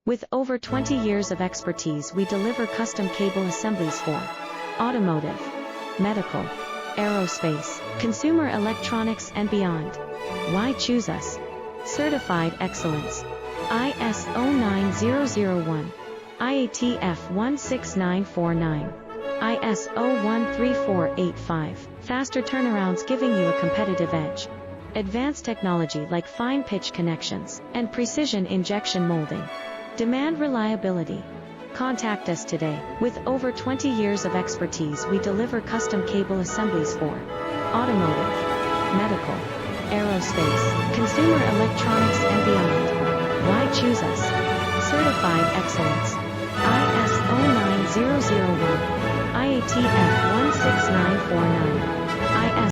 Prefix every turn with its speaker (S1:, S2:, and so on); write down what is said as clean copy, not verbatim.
S1: With over 20 years of expertise, we deliver custom cable assemblies for automotive, medical, aerospace, consumer electronics, and beyond. Why choose us? Certified excellence. ISO 9001, IATF 16949, ISO 13485. Faster turnarounds, giving you a competitive edge. Advanced technology like fine pitch connections and precision injection molding. Demand reliability. Contact us today. With over 20 years of expertise, we deliver custom cable assemblies for automotive, medical, aerospace, consumer electronics, and beyond. Why choose us? Certified excellence. ISO 9001, IATF 16949, ISO